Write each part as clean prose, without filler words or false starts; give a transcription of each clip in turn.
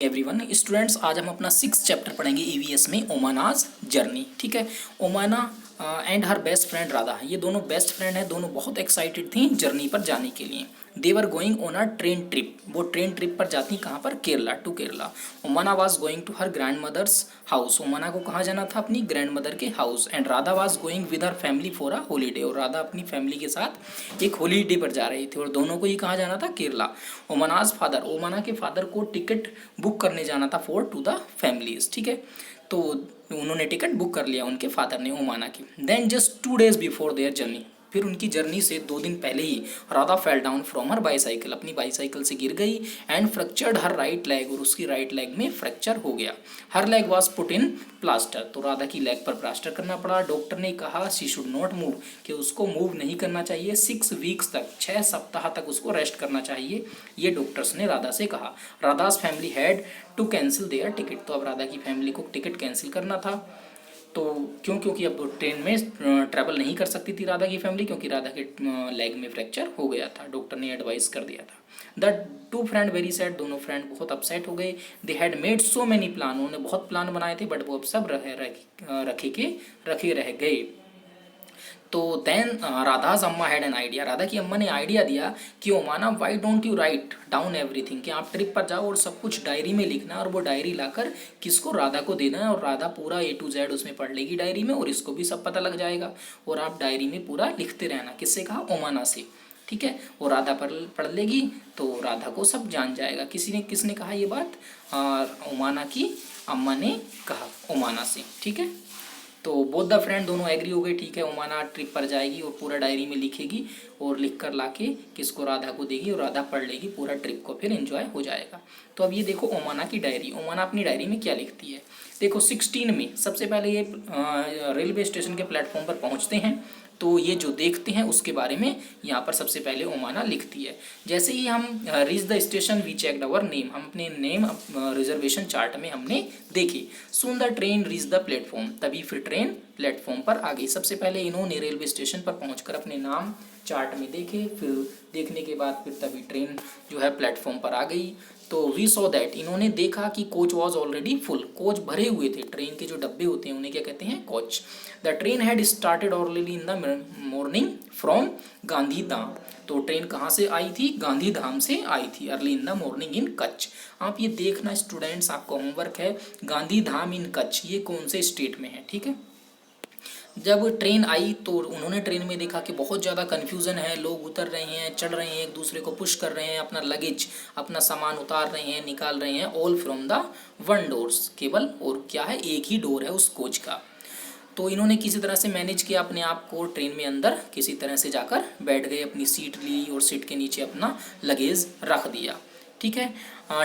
Everyone students, आज हम अपना 6 चैप्टर पढ़ेंगे ईवीएस में ओमानाज जर्नी। ठीक है। Omana and her best friend Radha, ये दोनों बेस्ट फ्रेंड हैं। दोनों बहुत एक्साइटेड थी जर्नी पर जाने के लिए। They were going on a train trip, वो ट्रेन ट्रिप पर जाती कहाँ पर? Kerala, to Kerala. Omana was going to her grandmother's house, Omana को कहाँ जाना था? अपनी ग्रैंड मदर के house. And Radha was going with her family for a holiday, और राधा अपनी फैमिली के साथ एक हॉलीडे पर जा रही थी, और दोनों को ही कहाँ जाना था? केरला। ओमानाज फादर, ओमाना के फादर को टिकट बुक करने जाना था फॉर टू द फैमिलीज। ठीक है, तो उन्होंने टिकट बुक कर लिया उनके फादर ने, ओमाना की। Then just 2 days before their journey, फिर उनकी जर्नी से 2 दिन पहले ही Radha fell down from her bicycle, अपनी बाईसाइकिल से गिर गई। And fractured her right leg, और उसकी राइट लेग में फ्रैक्चर हो गया। Her leg was put in plaster, तो राधा की लेग पर प्लास्टर करना पड़ा। डॉक्टर ने कहा शी शुड नॉट मूव, कि उसको मूव नहीं करना चाहिए। 6 वीक्स तक, 6 सप्ताह तक उसको रेस्ट करना चाहिए, ये डॉक्टर्स ने राधा से कहा। Radha's family had to cancel their ticket, तो अब राधा की फैमिली को टिकट कैंसिल करना था। तो क्योंकि अब ट्रेन में ट्रैवल नहीं कर सकती थी राधा की फैमिली, क्योंकि राधा के लेग में फ्रैक्चर हो गया था, डॉक्टर ने एडवाइस कर दिया था। The two friend very sad, दोनों फ्रेंड बहुत अपसेट हो गए। They had made so many plan, उन्होंने बहुत प्लान बनाए थे, बट वो अब सब रखे रह गए। तो देन राधाज अम्मा हैड एन आइडिया, राधा की अम्मा ने आइडिया दिया कि Omana why don't you write down everything, कि आप ट्रिप पर जाओ और सब कुछ डायरी में लिखना, और वो डायरी लाकर किसको? राधा को देना है, और राधा पूरा A to Z उसमें पढ़ लेगी डायरी में, और इसको भी सब पता लग जाएगा। और आप डायरी में पूरा लिखते रहना। किससे कहा? ओमाना से। ठीक है, वो राधा पढ़ लेगी तो राधा को सब जान जाएगा। किसने कहा ये बात? ओमाना की अम्मा ने कहा ओमाना से। ठीक है, तो बोथ द फ्रेंड दोनों एग्री हो गए। ठीक है, ओमाना ट्रिप पर जाएगी और पूरा डायरी में लिखेगी, और लिख कर ला के किसको? राधा को देगी, और राधा पढ़ लेगी पूरा ट्रिप को, फिर एंजॉय हो जाएगा। तो अब ये देखो ओमाना की डायरी, ओमाना अपनी डायरी में क्या लिखती है। देखो 16 में सबसे पहले ये रेलवे स्टेशन के प्लेटफॉर्म पर पहुँचते हैं, तो ये जो देखते हैं उसके बारे में यहाँ पर सबसे पहले ओमाना लिखती है। जैसे ही हम reach the station we checked our name, हम अपने नेम रिजर्वेशन चार्ट में हमने देखे। Soon the train reach the platform, तभी फिर ट्रेन प्लेटफॉर्म पर आ गई। सबसे पहले इन्होंने रेलवे स्टेशन पर पहुंचकर अपने नाम चार्ट में देखे, फिर देखने के बाद फिर तभी ट्रेन जो है प्लेटफॉर्म पर आ गई। तो वी सॉ दैट, इन्होंने देखा कि coach was already full, coach भरे हुए थे। ट्रेन के जो डब्बे होते हैं उन्हें क्या कहते हैं? Coach. The train had started already in the morning from Gandhidham, तो ट्रेन कहाँ से आई थी? गांधीधाम से आई थी, अर्ली इन द मॉर्निंग इन कच्छ। आप ये देखना स्टूडेंट्स, आपका होमवर्क है, गांधीधाम इन कच्छ ये कौन से स्टेट में है। ठीक है, जब ट्रेन आई तो उन्होंने ट्रेन में देखा कि बहुत ज़्यादा कन्फ्यूज़न है, लोग उतर रहे हैं, चढ़ रहे हैं, एक दूसरे को पुश कर रहे हैं, अपना लगेज अपना सामान उतार रहे हैं, निकाल रहे हैं, all from the one doors, केवल और क्या है? एक ही डोर है उस कोच का। तो इन्होंने किसी तरह से मैनेज किया अपने आप को, ट्रेन में अंदर किसी तरह से जाकर बैठ गए, अपनी सीट ली और सीट के नीचे अपना लगेज रख दिया। ठीक है,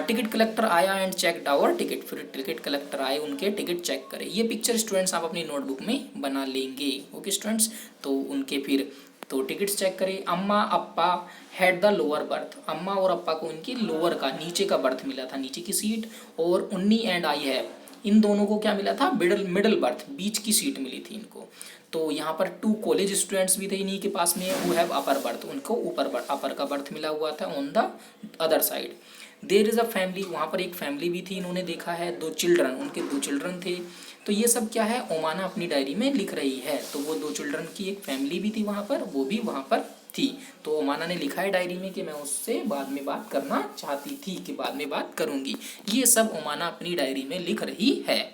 टिकट कलेक्टर आया एंड चेक आवर टिकट, फिर टिकट कलेक्टर आए, उनके टिकट चेक करें। ये पिक्चर स्टूडेंट्स आप अपनी नोटबुक में बना लेंगे। ओके स्टूडेंट्स, तो उनके फिर तो टिकट्स चेक करें। अम्मा अप्पा हैड द लोअर बर्थ, अम्मा और अप्पा को इनकी लोअर का, नीचे का बर्थ मिला था, नीचे की सीट। और उन्नी एंड आई हैव, इन दोनों को क्या मिला था? मिडल बर्थ, बीच की सीट मिली थी इनको। तो यहाँ पर 2 कॉलेज स्टूडेंट्स भी थे इन्हीं के पास में, वो हैव अपर बर्थ, उनको अपर का बर्थ मिला हुआ था on the other side. There is a family, वहाँ पर एक फैमिली भी थी, इन्होंने देखा है। 2 चिल्ड्रन, उनके 2 चिल्ड्रन थे। तो ये सब क्या है? ओमाना अपनी डायरी में लिख रही है। तो वो 2 चिल्ड्रन की एक फैमिली भी थी वहाँ पर, वो भी वहाँ पर थी। तो ओमाना ने लिखा है डायरी में कि मैं उससे बाद में बात करना चाहती थी, कि बाद में बात करूँगी। ये सब ओमाना अपनी डायरी में लिख रही है।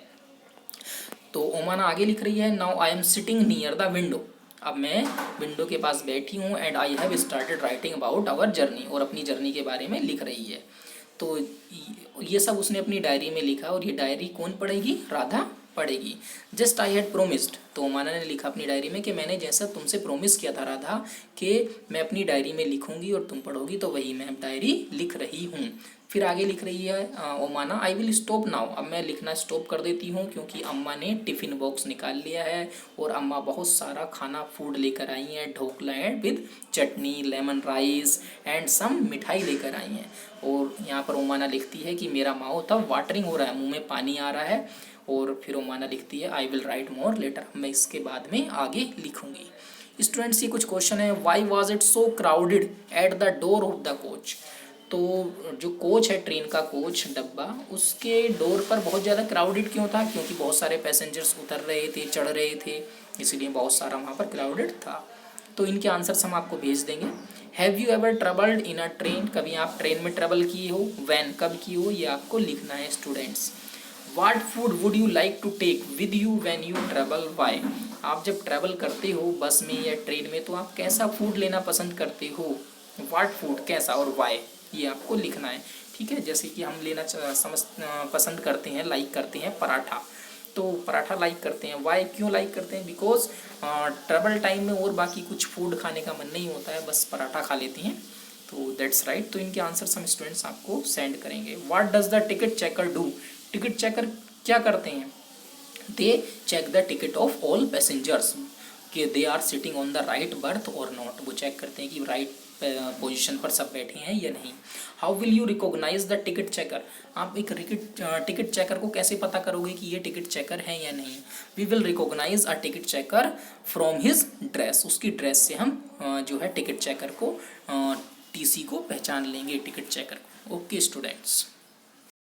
तो ओमाना आगे लिख रही है, now I am sitting near the window, अब मैं विंडो के पास बैठी हूँ। And I have started writing about our journey, और अपनी जर्नी के बारे में लिख रही है। तो ये सब उसने अपनी डायरी में लिखा, और ये डायरी कौन पढ़ेगी? राधा पढ़ेगी। जस्ट आई हैड प्रोमिस्ड, तो ओमाना ने लिखा अपनी डायरी में कि मैंने जैसा तुमसे प्रोमिस किया था राधा, कि मैं अपनी डायरी में लिखूंगी और तुम पढ़ोगी, तो वही मैं डायरी लिख रही हूँ। फिर आगे लिख रही है ओमाना, आई विल स्टॉप नाउ, अब मैं लिखना स्टॉप कर देती हूँ, क्योंकि अम्मा ने टिफ़िन बॉक्स निकाल लिया है, और अम्मा बहुत सारा खाना फूड लेकर आई हैं, dhokla and with chutney, lemon rice and some मिठाई लेकर आई हैं। और यहाँ पर ओमाना लिखती है कि मेरा माउथ अब वाटरिंग हो रहा है, मुँह में पानी आ रहा है। और फिर ओमाना लिखती है, I will write more letter, मैं इसके बाद में आगे लिखूँगी। स्टूडेंट्स, ये कुछ क्वेश्चन है। Why was it so crowded at the door of the coach, तो जो कोच है, ट्रेन का कोच डब्बा, उसके डोर पर बहुत ज़्यादा क्राउडेड क्यों था? क्योंकि बहुत सारे पैसेंजर्स उतर रहे थे, चढ़ रहे थे, इसलिए बहुत सारा वहाँ पर क्राउडेड था। तो इनके आंसर्स हम आपको भेज देंगे। Have you ever travelled in a train? कभी आप ट्रेन में ट्रेवल किए हो? वैन कब की हो, ये आपको लिखना है students. What food would you like to take with you when you travel, why? आप जब ट्रैवल करते हो बस में या ट्रेन में तो आप कैसा फूड लेना पसंद करते हो? वाट फूड, कैसा, और वाई, ये आपको लिखना है। ठीक है, जैसे कि हम लेना पसंद करते हैं, लाइक करते हैं पराठा, तो पराठा लाइक करते हैं। वाई, क्यों लाइक करते हैं? बिकॉज ट्रैवल टाइम में और बाकी कुछ फूड खाने का मन नहीं होता है, बस पराठा खा लेते हैं। तो दैट्स राइट। तो इनके आंसर्स हम स्टूडेंट्स आपको सेंड करेंगे। What does the ticket checker do? Ticket checker क्या करते हैं? They check the ticket of all passengers कि they are sitting on the right berth और नॉट। वो चेक करते हैं कि राइट पोजीशन पर सब बैठे हैं या नहीं। How will you recognise the ticket checker? आप एक टिकट चेकर को कैसे पता करोगे कि ये टिकट चेकर है या नहीं? We will recognise a ticket checker from his dress. उसकी ड्रेस से हम जो है टिकट चेकर को, टीसी को पहचान लेंगे, टिकट चेकर को। Okay students.